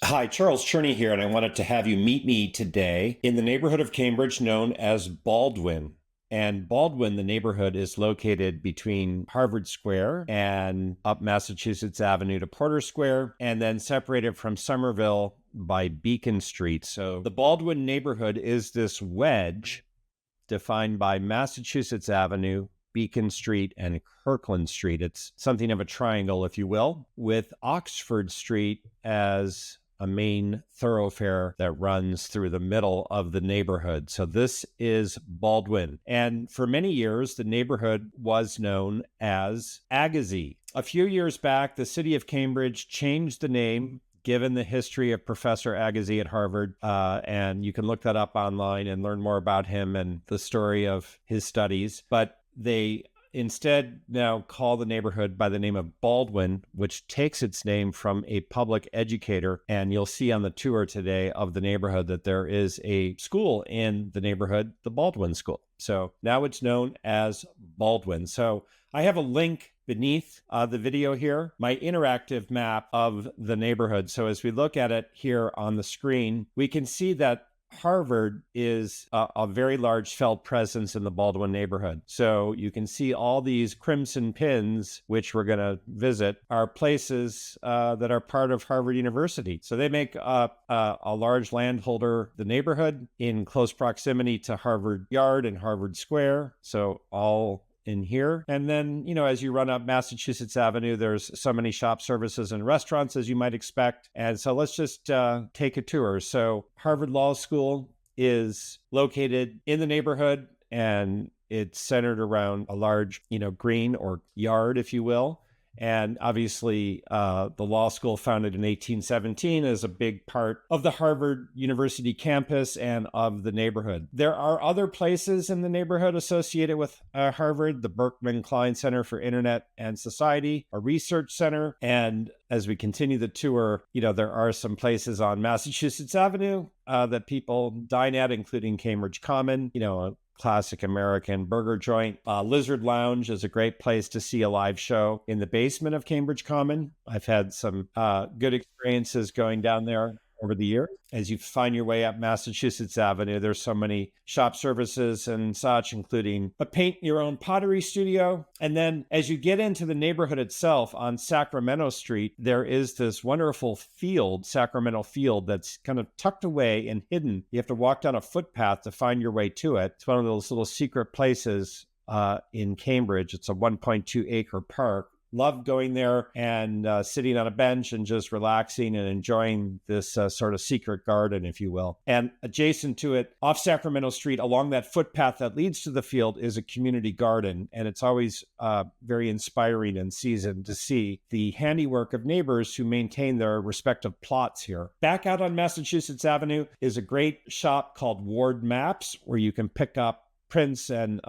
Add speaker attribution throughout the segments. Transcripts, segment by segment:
Speaker 1: Hi, Charles Cherney here, and I wanted to have you meet me today in the neighborhood of Cambridge known as Baldwin. And Baldwin, the neighborhood, is located between Harvard Square and up Massachusetts Avenue to Porter Square, and then separated from Somerville by Beacon Street. So the Baldwin neighborhood is this wedge defined by Massachusetts Avenue, Beacon Street, and Kirkland Street. It's something of a triangle, if you will, with Oxford Street as a main thoroughfare that runs through the middle of the neighborhood. So this is Baldwin. And for many years, the neighborhood was known as Agassiz. A few years back, the city of Cambridge changed the name given the history of Professor Agassiz at Harvard. And you can look that up online and learn more about him and the story of his studies. But they instead now call the neighborhood by the name of Baldwin, which takes its name from a public educator. And you'll see on the tour today of the neighborhood that there is a school in the neighborhood, the Baldwin School. So now it's known as Baldwin. So I have a link beneath the video here, my interactive map of the neighborhood. So as we look at it here on the screen, we can see that Harvard is a very large felt presence in the Baldwin neighborhood. So you can see all these crimson pins, which we're going to visit, are places that are part of Harvard University. So they make up a large landholder, the neighborhood, in close proximity to Harvard Yard and Harvard Square. So all in here. And then, as you run up Massachusetts Avenue, there's so many shop services and restaurants as you might expect. And so let's just take a tour. So Harvard Law School is located in the neighborhood, and it's centered around a large, green or yard, if you will. And obviously, the law school, founded in 1817, is a big part of the Harvard University campus and of the neighborhood. There are other places in the neighborhood associated with Harvard: the Berkman Klein Center for Internet and Society, a research center. And as we continue the tour, there are some places on Massachusetts Avenue that people dine at, including Cambridge Common, a classic American burger joint. Lizard Lounge is a great place to see a live show in the basement of Cambridge Common. I've had some good experiences going down there over the year. As you find your way up Massachusetts Avenue, there's so many shop services and such, including a paint your own pottery studio. And then as you get into the neighborhood itself on Sacramento Street, there is this wonderful field, Sacramento Field, that's kind of tucked away and hidden. You have to walk down a footpath to find your way to it. It's one of those little secret places in Cambridge. It's a 1.2 acre park. Love going there and sitting on a bench and just relaxing and enjoying this sort of secret garden, if you will. And adjacent to it, off Sacramento Street, along that footpath that leads to the field, is a community garden. And it's always very inspiring and seasoned to see the handiwork of neighbors who maintain their respective plots here. Back out on Massachusetts Avenue is a great shop called Ward Maps, where you can pick up prints and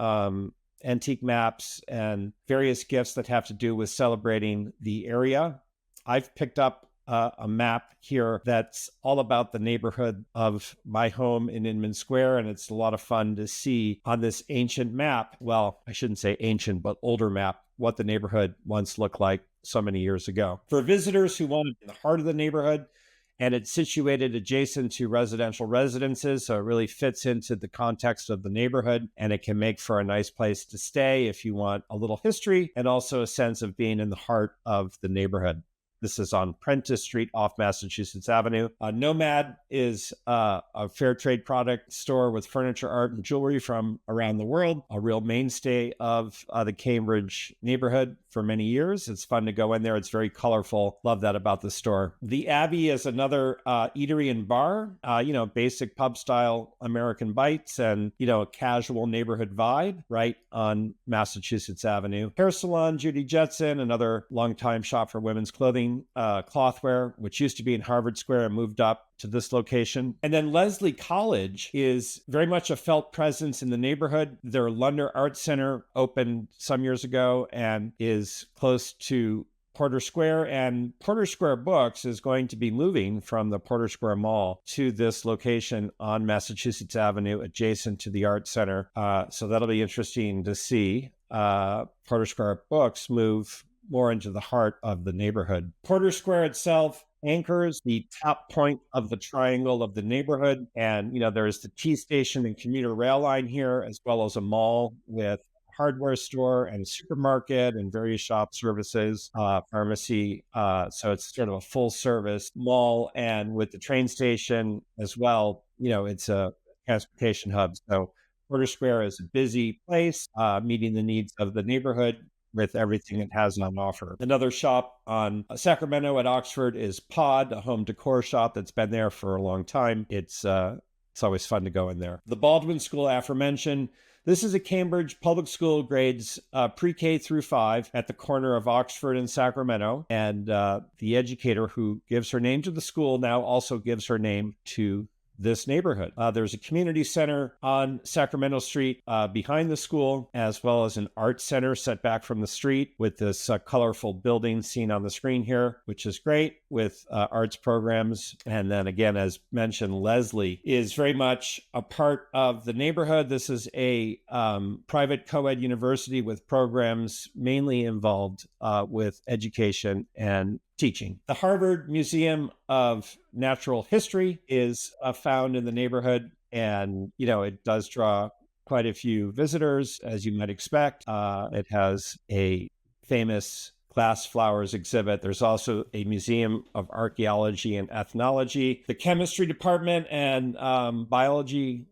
Speaker 1: antique maps and various gifts that have to do with celebrating the area. I've picked up a map here that's all about the neighborhood of my home in Inman Square, and it's a lot of fun to see on this ancient map. Well, I shouldn't say ancient, but older map, what the neighborhood once looked like so many years ago. For visitors who want to be in the heart of the neighborhood, and it's situated adjacent to residential residences, so it really fits into the context of the neighborhood, and it can make for a nice place to stay if you want a little history and also a sense of being in the heart of the neighborhood. This is on Prentice Street off Massachusetts Avenue. Nomad is a fair trade product store with furniture, art, and jewelry from around the world, a real mainstay of the Cambridge neighborhood for many years. It's fun to go in there. It's very colorful. Love that about the store. The Abbey is another eatery and bar, basic pub style American bites and, a casual neighborhood vibe right on Massachusetts Avenue. Hair salon, Judy Jetson, another longtime shop for women's clothing, Clothwear, which used to be in Harvard Square and moved up to this location. And then Leslie College is very much a felt presence in the neighborhood. Their Lunder Art Center opened some years ago and is close to Porter Square, and Porter Square Books is going to be moving from the Porter Square Mall to this location on Massachusetts Avenue adjacent to the Art Center. So that'll be interesting to see Porter Square Books move more into the heart of the neighborhood. Porter Square itself anchors the top point of the triangle of the neighborhood. And, there's the T station and commuter rail line here, as well as a mall with hardware store and supermarket and various shop services, pharmacy. So it's sort of a full service mall. And with the train station as well, it's a transportation hub. So Porter Square is a busy place, meeting the needs of the neighborhood with everything it has on offer. Another shop on Sacramento at Oxford is Pod, a home decor shop that's been there for a long time. It's always fun to go in there. The Baldwin School aforementioned. This is a Cambridge public school, grades pre-K through 5 at the corner of Oxford and Sacramento. And the educator who gives her name to the school now also gives her name to this neighborhood. There's a community center on Sacramento Street behind the school, as well as an art center set back from the street with this colorful building seen on the screen here, which is great with arts programs. And then again, as mentioned, Leslie is very much a part of the neighborhood. This is a private co-ed university with programs mainly involved with education and teaching. The Harvard Museum of Natural History is found in the neighborhood, and it does draw quite a few visitors, as you might expect. It has a famous glass flowers exhibit. There's also a museum of archaeology and ethnology. The chemistry department and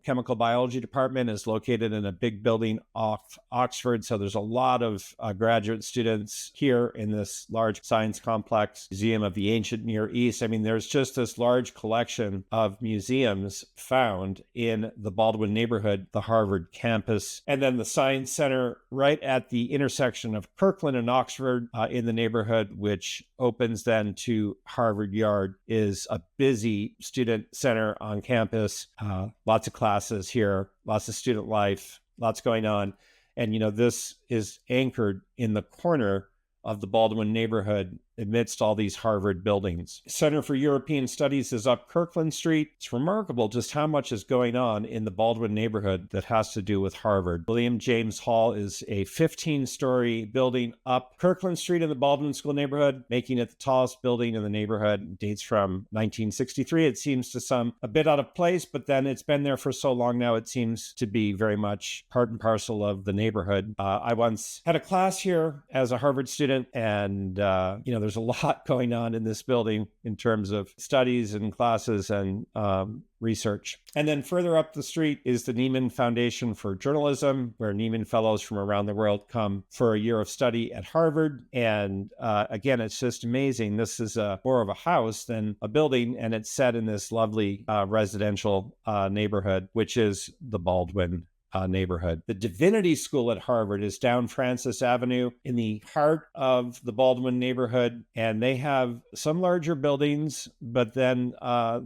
Speaker 1: chemical biology department is located in a big building off Oxford. So there's a lot of graduate students here in this large science complex. Museum of the Ancient Near East. I mean, there's just this large collection of museums found in the Baldwin neighborhood, the Harvard campus, and then the Science Center right at the intersection of Kirkland and Oxford in the neighborhood, which opens then to Harvard Yard, is a busy student center on campus. Lots of classes here, lots of student life, lots going on. And, this is anchored in the corner of the Baldwin neighborhood amidst all these Harvard buildings. Center for European Studies is up Kirkland Street. It's remarkable just how much is going on in the Baldwin neighborhood that has to do with Harvard. William James Hall is a 15-story building up Kirkland Street in the Baldwin School neighborhood, making it the tallest building in the neighborhood. It dates from 1963. It seems to some a bit out of place, but then it's been there for so long now, it seems to be very much part and parcel of the neighborhood. I once had a class here as a Harvard student, and, there's a lot going on in this building in terms of studies and classes and research. And then further up the street is the Nieman Foundation for Journalism, where Nieman Fellows from around the world come for a year of study at Harvard. And again, it's just amazing. This is more of a house than a building, and it's set in this lovely residential neighborhood, which is the Baldwin neighborhood. The Divinity School at Harvard is down Francis Avenue in the heart of the Baldwin neighborhood, and they have some larger buildings, but then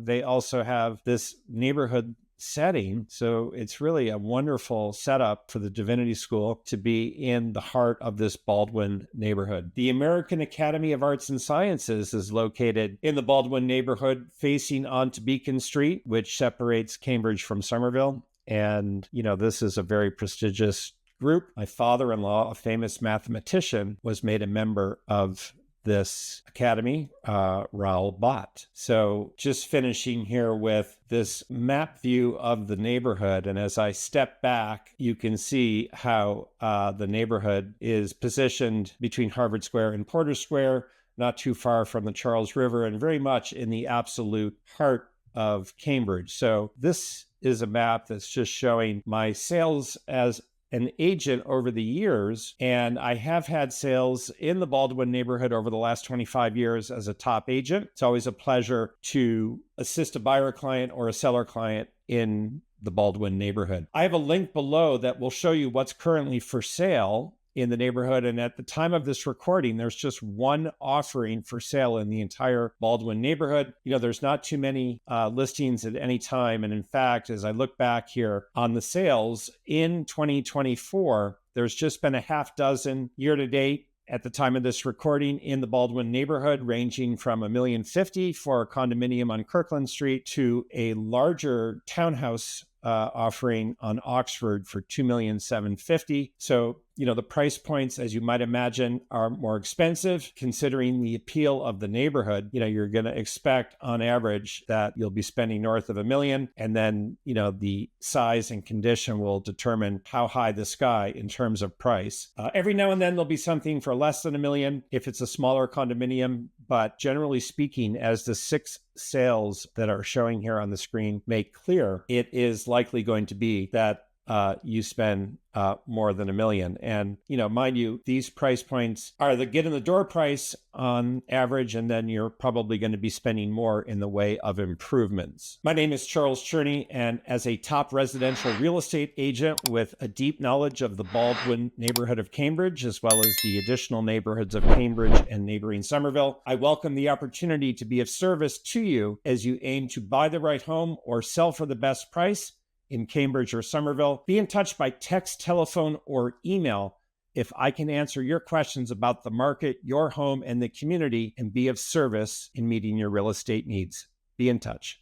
Speaker 1: they also have this neighborhood setting. So it's really a wonderful setup for the Divinity School to be in the heart of this Baldwin neighborhood. The American Academy of Arts and Sciences is located in the Baldwin neighborhood, facing onto Beacon Street, which separates Cambridge from Somerville. And, this is a very prestigious group. My father-in-law, a famous mathematician, was made a member of this academy, Raoul Bott. So just finishing here with this map view of the neighborhood. And as I step back, you can see how the neighborhood is positioned between Harvard Square and Porter Square, not too far from the Charles River, and very much in the absolute heart of Cambridge. So this is a map that's just showing my sales as an agent over the years. And I have had sales in the Baldwin neighborhood over the last 25 years as a top agent. It's always a pleasure to assist a buyer client or a seller client in the Baldwin neighborhood. I have a link below that will show you what's currently for sale in the neighborhood. And at the time of this recording, there's just one offering for sale in the entire Baldwin neighborhood. There's not too many listings at any time. And in fact, as I look back here on the sales in 2024, there's just been a half dozen year to date at the time of this recording in the Baldwin neighborhood, ranging from $1,050,000 for a condominium on Kirkland Street to a larger townhouse offering on Oxford for $2,750,000. So, the price points, as you might imagine, are more expensive considering the appeal of the neighborhood. You're going to expect on average that you'll be spending north of $1 million. And then, the size and condition will determine how high the sky in terms of price. Every now and then there'll be something for less than $1 million if it's a smaller condominium. But generally speaking, as the 6 sales that are showing here on the screen make clear, it is likely going to be that you spend more than $1 million. And, mind you, these price points are the get in the door price on average, and then you're probably going to be spending more in the way of improvements. My name is Charles Cherney, and as a top residential real estate agent with a deep knowledge of the Baldwin neighborhood of Cambridge, as well as the additional neighborhoods of Cambridge and neighboring Somerville, I welcome the opportunity to be of service to you as you aim to buy the right home or sell for the best price in Cambridge or Somerville. Be in touch by text, telephone, or email if I can answer your questions about the market, your home, and the community, and be of service in meeting your real estate needs. Be in touch.